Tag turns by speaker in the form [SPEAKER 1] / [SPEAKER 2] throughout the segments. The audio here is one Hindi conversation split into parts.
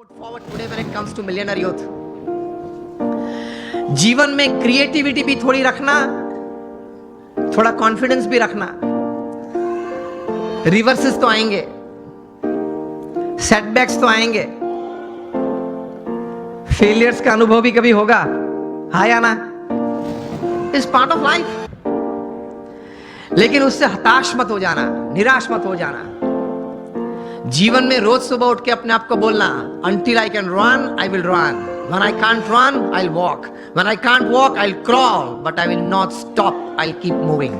[SPEAKER 1] Put forward today when it comes to millionaire youth. जीवन में क्रिएटिविटी भी थोड़ी रखना, थोड़ा कॉन्फिडेंस भी रखना. रिवर्सेस तो आएंगे, सेटबैक्स तो आएंगे, फेलियर्स का अनुभव भी कभी होगा, हाँ या ना? Is part of life. लेकिन उससे हताश मत हो जाना, निराश मत हो जाना. जीवन में रोज सुबह उठ के अपने आप को बोलना, until I can run, I will run. When I can't run, I'll walk. When I can't walk, I'll crawl. But I will not stop. I'll keep moving.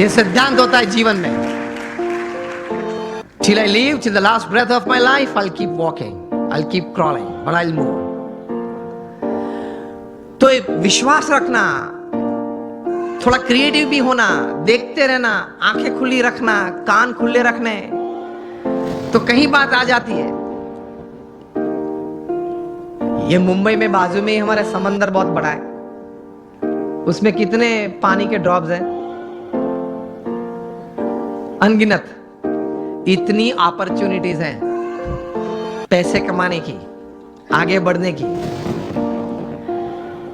[SPEAKER 1] ये सिद्धांत होता है जीवन में. Till I live, till the last breath of my life, I'll keep walking. I'll keep crawling, but I'll move. तो विश्वास रखना, थोड़ा क्रिएटिव भी होना, देखते रहना, आंखें खुली रखना, कान खुले रखने, तो कहीं बात आ जाती है. ये मुंबई में बाजू में ही हमारा समंदर बहुत बड़ा है. उसमें कितने पानी के ड्रॉप्स हैं? अनगिनत. इतनी अपॉर्चुनिटीज हैं पैसे कमाने की, आगे बढ़ने की.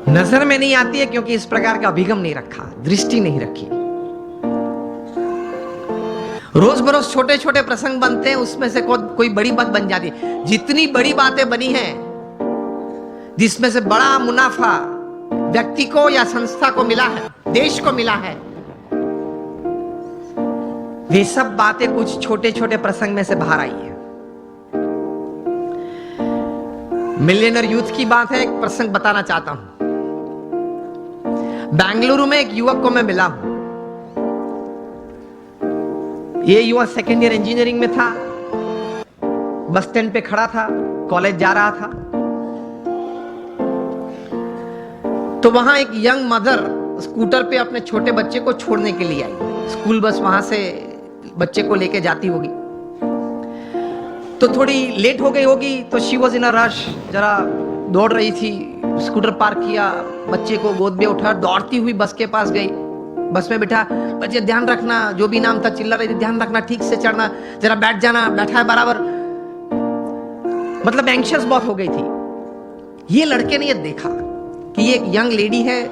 [SPEAKER 1] नजर में नहीं आती है क्योंकि इस प्रकार का अभिगम नहीं रखा, दृष्टि नहीं रखी. रोज बरोज छोटे छोटे प्रसंग बनते हैं, उसमें से कोई बड़ी बात बन जाती है. जितनी बड़ी बातें बनी हैं, जिसमें से बड़ा मुनाफा व्यक्ति को या संस्था को मिला है, देश को मिला है, वे सब बातें कुछ छोटे छोटे प्रसंग में से बाहर आई है. मिलियनर यूथ की बात है. एक प्रसंग बताना चाहता हूं. बेंगलुरु में एक युवक को मैं मिला हूं. ये युवक सेकेंड ईयर इंजीनियरिंग में था. बस स्टैंड पे खड़ा था, कॉलेज जा रहा था. तो वहां एक यंग मदर स्कूटर पे अपने छोटे बच्चे को छोड़ने के लिए आई. स्कूल बस वहां से बच्चे को लेके जाती होगी, तो थोड़ी लेट हो गई होगी. तो she was in a rush, जरा दौड़ रही थी. स्कूटर पार्क किया, बच्चे को गोद में उठा, दौड़ती हुई बस के पास गई. बस में बिठा, बच्चे ध्यान रखना, जो भी नाम था चिल्ला रही थी, ध्यान रखना, ठीक से चढ़ना, जरा बैठ जाना, बैठा है बराबर. मतलब एंग्शियस बहुत हो गई थी. ये लड़के ने ये देखा कि ये एक यंग लेडी है,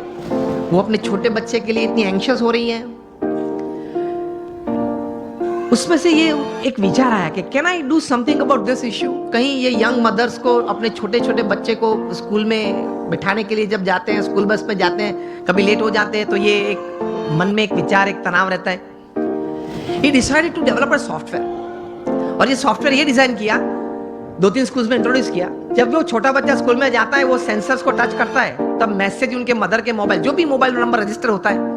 [SPEAKER 1] वो अपने छोटे बच्चे के लिए इतनी एंग्शियस हो रही है. उसमें से ये एक विचार आया कि can I do something about this issue. कहीं ये यंग मदर्स को, अपने छोटे छोटे बच्चे को स्कूल में बिठाने के लिए जब जाते हैं, स्कूल बस में जाते हैं, कभी लेट हो जाते हैं, तो ये एक मन में एक विचार, एक तनाव रहता है. He decided to develop a software. और ये सॉफ्टवेयर ये डिजाइन किया, 2-3 स्कूल्स में इंट्रोड्यूस किया. जब वो छोटा बच्चा स्कूल में जाता है, वो सेंसर्स को टच करता है, तब मैसेज उनके मदर के मोबाइल, जो भी मोबाइल नंबर रजिस्टर होता है,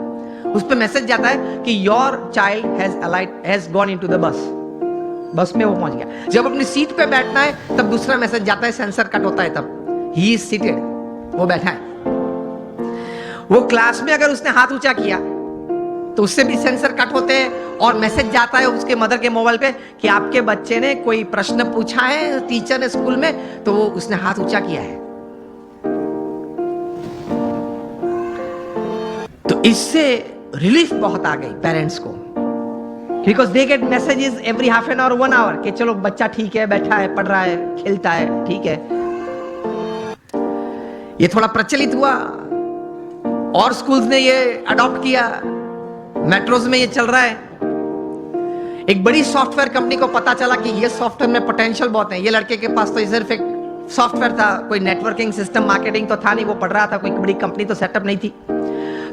[SPEAKER 1] उस पे मैसेज जाता है कि your child has gone into the bus. बस में वो पहुंच गया. जब अपनी सीट पे बैठना है, तब दूसरा मैसेज जाता है, सेंसर कट होता है, तब ही इज सीटेड, वो बैठा है. वो क्लास में अगर उसने हाथ ऊंचा किया तो उससे भी सेंसर कट होते हैं, और मैसेज जाता है उसके मदर के मोबाइल पे कि आपके बच्चे ने कोई प्रश्न पूछा है टीचर ने स्कूल में, तो वो उसने हाथ ऊंचा किया है. तो इससे रिलीफ बहुत आ गई पेरेंट्स को, because they get messages every half an hour, 1 hour, कि चलो बच्चा ठीक है, बैठा है, पढ़ रहा है, खेलता है, ठीक है. ये थोड़ा प्रचलित हुआ और स्कूल्स ने ये अडॉप्ट किया. मेट्रोज में ये चल रहा है. एक बड़ी सॉफ्टवेयर कंपनी को पता चला कि ये सॉफ्टवेयर में पोटेंशियल बहुत है. ये लड़के के पास तो सिर्फ एक सॉफ्टवेयर था, कोई नेटवर्किंग सिस्टम, मार्केटिंग तो था नहीं. वो पढ़ रहा था, कोई बड़ी कंपनी तो सेटअप नहीं थी.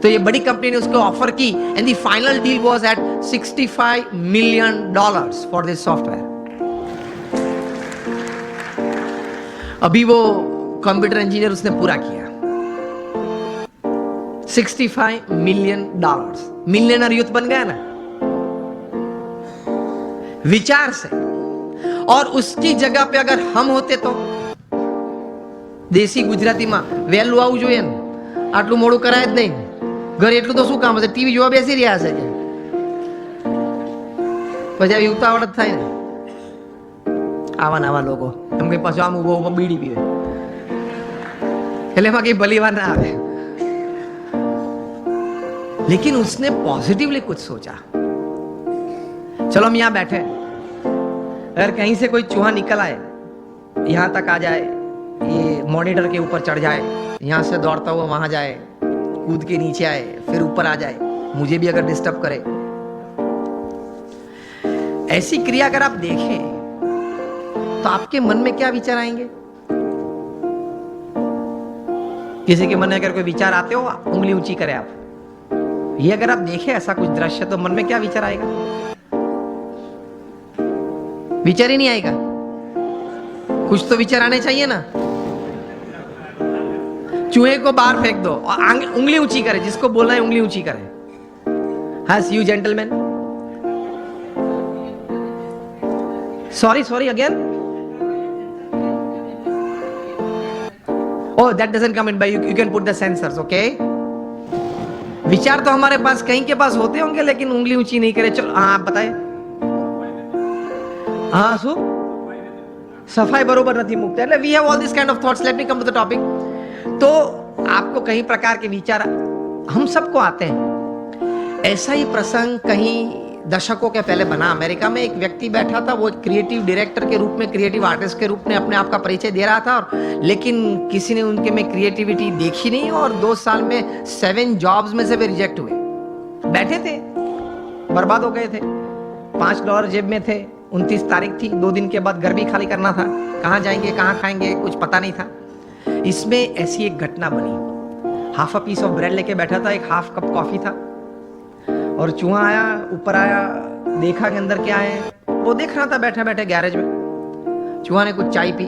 [SPEAKER 1] तो ये बड़ी कंपनी ने उसको ऑफर की, and the final deal was at $65 million for this software. अभी वो कंप्यूटर इंजीनियर उसने पूरा किया. $65 million. मिलियनर यूथ बन गया ना विचार से. और उसकी जगह पे अगर हम होते तो देसी गुजराती में वહેલું આવવું જોઈએ ને, આટલું મોડું કરાય જ નહીં. ઘરે એટલું તો શું કામ હશે, ટીવી જોવા બેસી રહ્યા છે કે પછી આવી ઉતાવળ જ થાય ને. આવા નવા લોકો એમ કે પાછું આમ ઉભો બીડી પીવે, એટલે એમાં કઈ ભલી વાત ના આવે. लेकिन उसने पॉजिटिवली कुछ सोचा. चलो हम यहां बैठे, अगर कहीं से कोई चूहा निकल आए, यहां तक आ जाए, ये मॉनिटर के ऊपर चढ़ जाए, यहां से दौड़ता हुआ वहां जाए, कूद के नीचे आए, फिर ऊपर आ जाए, मुझे भी अगर डिस्टर्ब करे, ऐसी क्रिया अगर आप देखें तो आपके मन में क्या विचार आएंगे? किसी के मन में अगर कोई विचार आते हो, उंगली ऊंची करें आप। ये अगर आप देखें ऐसा कुछ दृश्य, तो मन में क्या विचार आएगा? विचार ही नहीं आएगा। कुछ तो विचार आने चाहिए ना। चूहे को बाहर फेंक दो और उंगली ऊंची करे, जिसको बोलना है उंगली ऊंची करे। Has you gentlemen? Sorry again. Oh, that doesn't come in by you can put the sensors, okay? विचार तो हमारे पास कहीं के पास होते होंगे, लेकिन उंगली ऊंची नहीं करे। चलो हाँ, आप बताए। हाँ, सो सफाई बरोबर नहीं मुक्त है। We have all these kind of thoughts. Let me come to the topic. तो आपको कई प्रकार के विचार हम सबको आते हैं। ऐसा ही प्रसंग कहीं दशकों के पहले बना। अमेरिका में एक व्यक्ति बैठा था, वो एक क्रिएटिव डायरेक्टर के रूप में, क्रिएटिव आर्टिस्ट के रूप में अपने आप का परिचय दे रहा था, और लेकिन किसी ने उनके में क्रिएटिविटी देखी नहीं, और 2 साल में 7 जॉब्स में से वे रिजेक्ट हुए। बैठे थे, बर्बाद हो गए थे, $5 जेब में थे, 29 तारीख थी, 2 दिन के बाद घर भी खाली करना था, कहाँ जाएंगे कहाँ खाएंगे कुछ पता नहीं था। इसमें ऐसी एक घटना बनी। Half a piece of bread लेके बैठा था, एक हाफ कप कॉफी था, और चूहा आया, ऊपर आया, देखा कि अंदर क्या है। वो देख रहा था बैठे बैठे गैरेज में। चूहा ने कुछ चाय पी,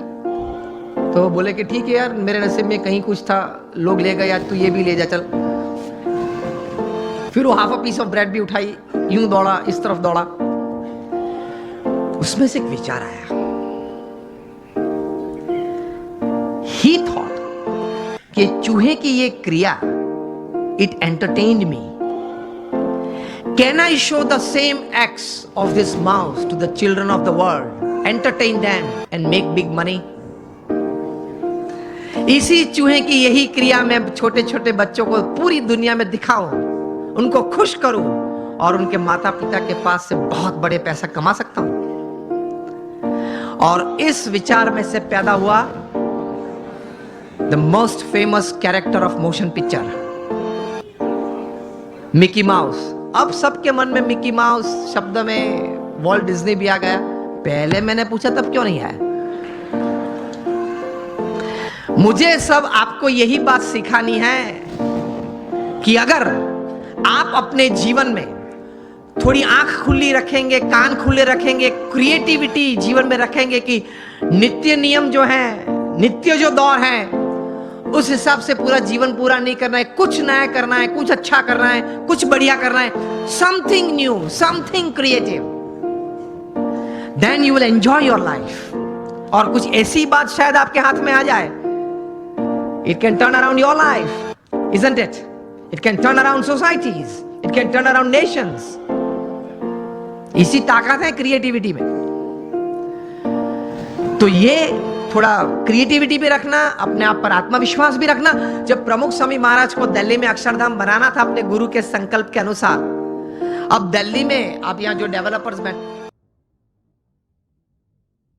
[SPEAKER 1] तो बोले कि ठीक है यार, मेरे नसीब में कहीं कुछ था, लोग ले गए, आज तू ये भी ले जा चल। फिर वो half a piece of bread भी उठाई, यूं दौड़ा, इस तरफ दौड़ा। उसमें से एक विचार आया। ही थॉट कि चूहे की ये क्रिया, it entertained me. Can I show the same acts of this mouse to the children of the world, entertain them and make big money? इसी चूहे की यही क्रिया मैं छोटे छोटे बच्चों को पूरी दुनिया में दिखाऊं, उनको खुश करूं, और उनके माता पिता के पास से बहुत बड़े पैसा कमा सकता हूं। और इस विचार में से पैदा हुआ the most famous character of motion picture, Mickey mouse. अब सबके मन में मिकी माउस शब्द में वॉल्ट डिज्नी भी आ गया। पहले मैंने पूछा तब क्यों नहीं आया? मुझे सब आपको यही बात सिखानी है कि अगर आप अपने जीवन में थोड़ी आंख खुली रखेंगे, कान खुले रखेंगे, क्रिएटिविटी जीवन में रखेंगे कि नित्य नियम जो है, नित्य जो दौर है, उस हिसाब से पूरा जीवन पूरा नहीं करना है, कुछ नया करना है, कुछ अच्छा करना है, कुछ बढ़िया करना है, something new, something creative, then you will enjoy your life. और कुछ ऐसी बात शायद आपके हाथ में आ जाए, it can turn around your life, isn't it? It can turn around societies, it can turn around Nations. इसी ताकत है क्रिएटिविटी में। तो ये थोड़ा क्रिएटिविटी भी रखना, अपने आप पर आत्मविश्वास भी रखना। जब प्रमुख स्वामी महाराज को दिल्ली में अक्षरधाम बनाना था अपने गुरु के संकल्प के अनुसार, अब दिल्ली में आप यहाँ जो डेवलपर्स बैठ